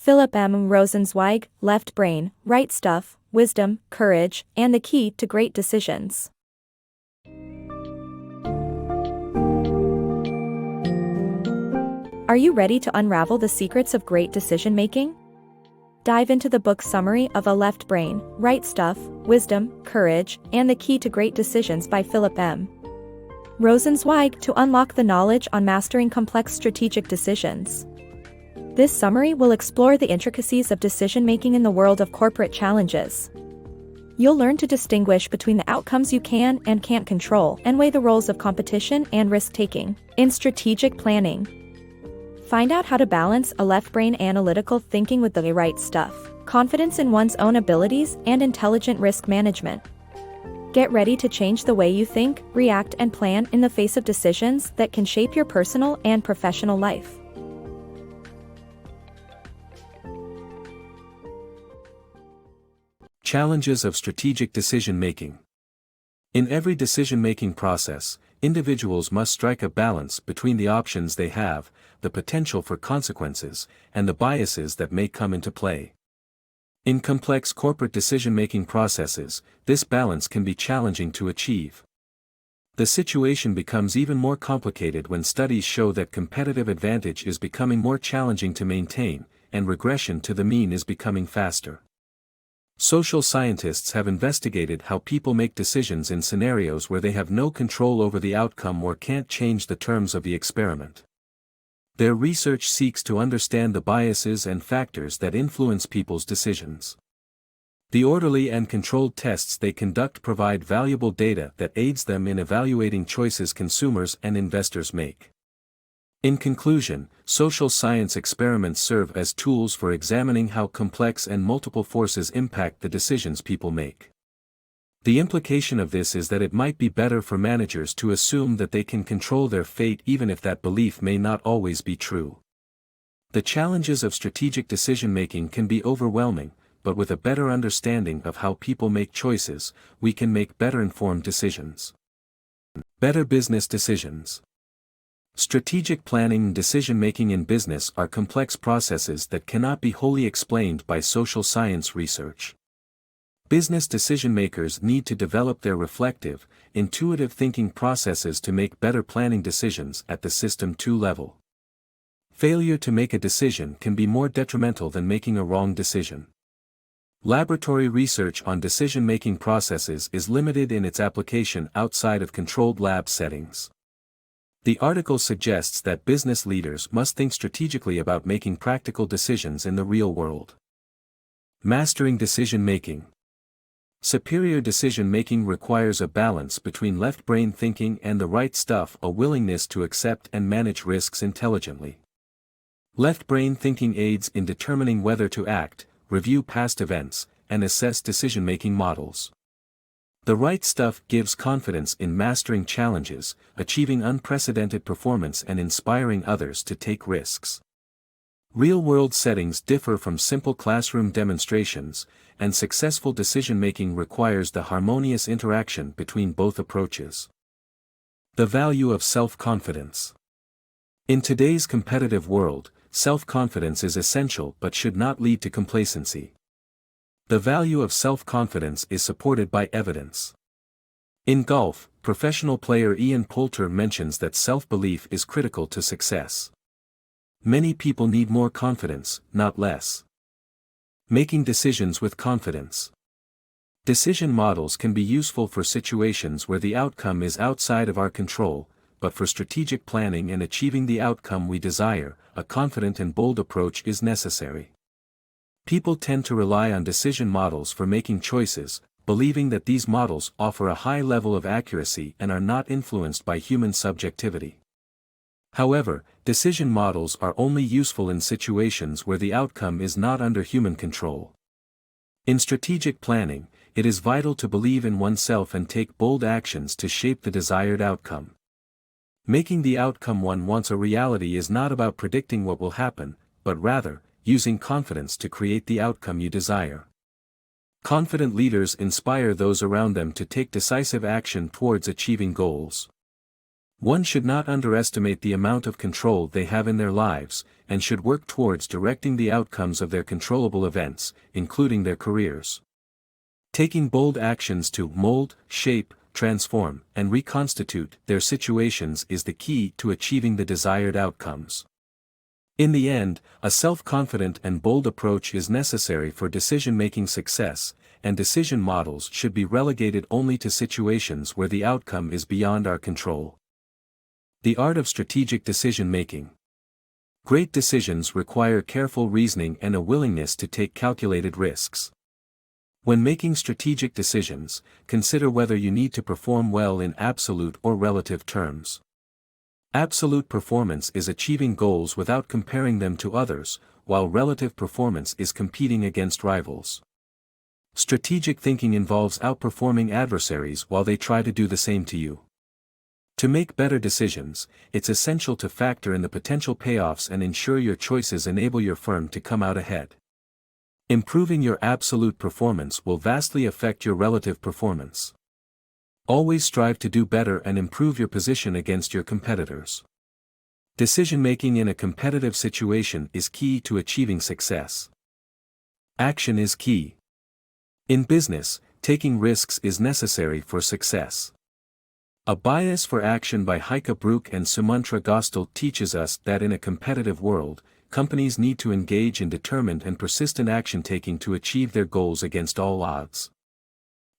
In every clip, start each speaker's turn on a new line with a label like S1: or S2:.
S1: Philip M. Rosenzweig, Left Brain, Right Stuff, Wisdom, Courage, and the Key to Great Decisions. Are you ready to unravel the secrets of great decision-making? Dive into the book's summary of A Left Brain, Right Stuff, Wisdom, Courage, and the Key to Great Decisions by Philip M. Rosenzweig to unlock the knowledge on mastering complex strategic decisions. This summary will explore the intricacies of decision-making in the world of corporate challenges. You'll learn to distinguish between the outcomes you can and can't control and weigh the roles of competition and risk-taking in strategic planning. Find out how to balance a left-brain analytical thinking with the right stuff, confidence in one's own abilities, and intelligent risk management. Get ready to change the way you think, react, and plan in the face of decisions that can shape your personal and professional life.
S2: Challenges of strategic decision-making. In every decision-making process, individuals must strike a balance between the options they have, the potential for consequences, and the biases that may come into play. In complex corporate decision-making processes, this balance can be challenging to achieve. The situation becomes even more complicated when studies show that competitive advantage is becoming more challenging to maintain, and regression to the mean is becoming faster. Social scientists have investigated how people make decisions in scenarios where they have no control over the outcome or can't change the terms of the experiment. Their research seeks to understand the biases and factors that influence people's decisions. The orderly and controlled tests they conduct provide valuable data that aids them in evaluating choices consumers and investors make. In conclusion, social science experiments serve as tools for examining how complex and multiple forces impact the decisions people make. The implication of this is that it might be better for managers to assume that they can control their fate even if that belief may not always be true. The challenges of strategic decision-making can be overwhelming, but with a better understanding of how people make choices, we can make better informed decisions. Better business decisions. Strategic planning and decision-making in business are complex processes that cannot be wholly explained by social science research. Business decision-makers need to develop their reflective, intuitive thinking processes to make better planning decisions at the System 2 level. Failure to make a decision can be more detrimental than making a wrong decision. Laboratory research on decision-making processes is limited in its application outside of controlled lab settings. The article suggests that business leaders must think strategically about making practical decisions in the real world. Mastering decision-making. Superior decision-making requires a balance between left-brain thinking and the right stuff, a willingness to accept and manage risks intelligently. Left-brain thinking aids in determining whether to act, review past events, and assess decision-making models. The right stuff gives confidence in mastering challenges, achieving unprecedented performance and inspiring others to take risks. Real-world settings differ from simple classroom demonstrations, and successful decision-making requires the harmonious interaction between both approaches. The value of self-confidence. In today's competitive world, self-confidence is essential but should not lead to complacency. The value of self-confidence is supported by evidence. In golf, professional player Ian Poulter mentions that self-belief is critical to success. Many people need more confidence, not less. Making decisions with confidence. Decision models can be useful for situations where the outcome is outside of our control, but for strategic planning and achieving the outcome we desire, a confident and bold approach is necessary. People tend to rely on decision models for making choices, believing that these models offer a high level of accuracy and are not influenced by human subjectivity. However, decision models are only useful in situations where the outcome is not under human control. In strategic planning, it is vital to believe in oneself and take bold actions to shape the desired outcome. Making the outcome one wants a reality is not about predicting what will happen, but rather, using confidence to create the outcome you desire. Confident leaders inspire those around them to take decisive action towards achieving goals. One should not underestimate the amount of control they have in their lives, and should work towards directing the outcomes of their controllable events, including their careers. Taking bold actions to mold, shape, transform, and reconstitute their situations is the key to achieving the desired outcomes. In the end, a self-confident and bold approach is necessary for decision-making success, and decision models should be relegated only to situations where the outcome is beyond our control. The art of strategic decision-making. Great decisions require careful reasoning and a willingness to take calculated risks. When making strategic decisions, consider whether you need to perform well in absolute or relative terms. Absolute performance is achieving goals without comparing them to others, while relative performance is competing against rivals. Strategic thinking involves outperforming adversaries while they try to do the same to you. To make better decisions, it's essential to factor in the potential payoffs and ensure your choices enable your firm to come out ahead. Improving your absolute performance will vastly affect your relative performance. Always strive to do better and improve your position against your competitors. Decision-making in a competitive situation is key to achieving success. Action is key. In business, taking risks is necessary for success. A Bias for Action by Heike Brook and Sumantra Gostal teaches us that in a competitive world, companies need to engage in determined and persistent action-taking to achieve their goals against all odds.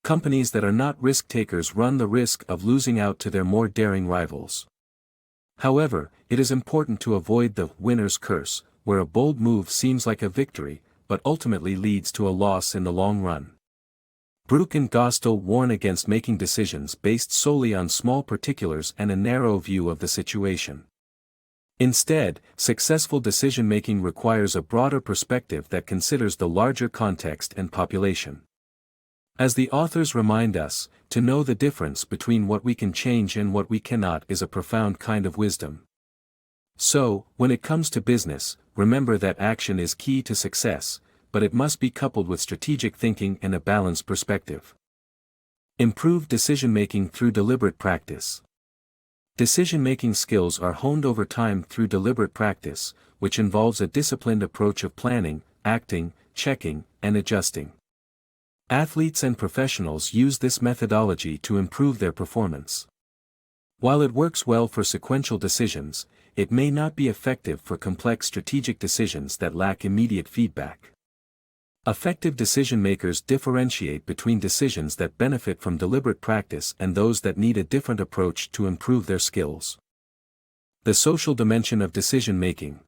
S2: Companies that are not risk-takers run the risk of losing out to their more daring rivals. However, it is important to avoid the winner's curse, where a bold move seems like a victory, but ultimately leads to a loss in the long run. Brook and Gostal warn against making decisions based solely on small particulars and a narrow view of the situation. Instead, successful decision-making requires a broader perspective that considers the larger context and population. As the authors remind us, to know the difference between what we can change and what we cannot is a profound kind of wisdom. So, when it comes to business, remember that action is key to success, but it must be coupled with strategic thinking and a balanced perspective. Improve decision-making through deliberate practice. Decision-making skills are honed over time through deliberate practice, which involves a disciplined approach of planning, acting, checking, and adjusting. Athletes and professionals use this methodology to improve their performance. While it works well for sequential decisions, it may not be effective for complex strategic decisions that lack immediate feedback. Effective decision-makers differentiate between decisions that benefit from deliberate practice and those that need a different approach to improve their skills. The social dimension of decision-making.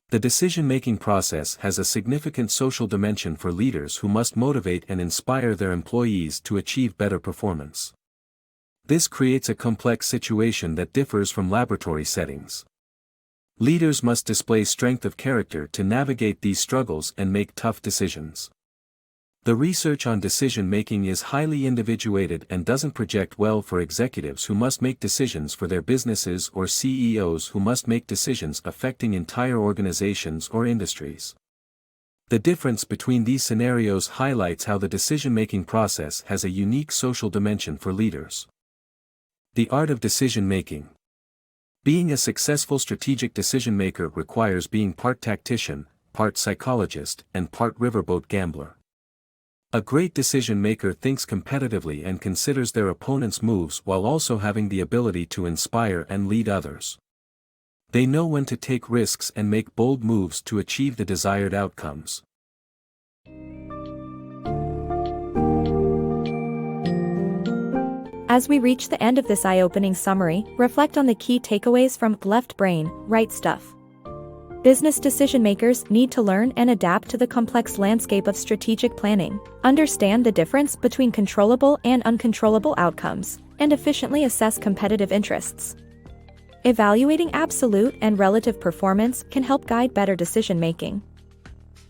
S2: The decision-making process has a significant social dimension for leaders who must motivate and inspire their employees to achieve better performance. This creates a complex situation that differs from laboratory settings. Leaders must display strength of character to navigate these struggles and make tough decisions. The research on decision-making is highly individuated and doesn't project well for executives who must make decisions for their businesses or CEOs who must make decisions affecting entire organizations or industries. The difference between these scenarios highlights how the decision-making process has a unique social dimension for leaders. The art of decision-making. Being a successful strategic decision-maker requires being part tactician, part psychologist, and part riverboat gambler. A great decision-maker thinks competitively and considers their opponent's moves while also having the ability to inspire and lead others. They know when to take risks and make bold moves to achieve the desired outcomes.
S1: As we reach the end of this eye-opening summary, reflect on the key takeaways from Left Brain, Right Stuff. Business decision-makers need to learn and adapt to the complex landscape of strategic planning, understand the difference between controllable and uncontrollable outcomes, and efficiently assess competitive interests. Evaluating absolute and relative performance can help guide better decision-making.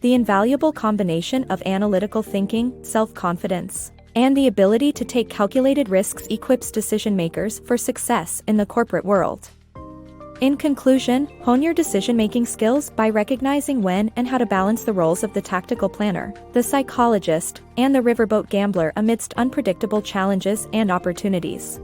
S1: The invaluable combination of analytical thinking, self-confidence, and the ability to take calculated risks equips decision-makers for success in the corporate world. In conclusion, hone your decision-making skills by recognizing when and how to balance the roles of the tactical planner, the psychologist, and the riverboat gambler amidst unpredictable challenges and opportunities.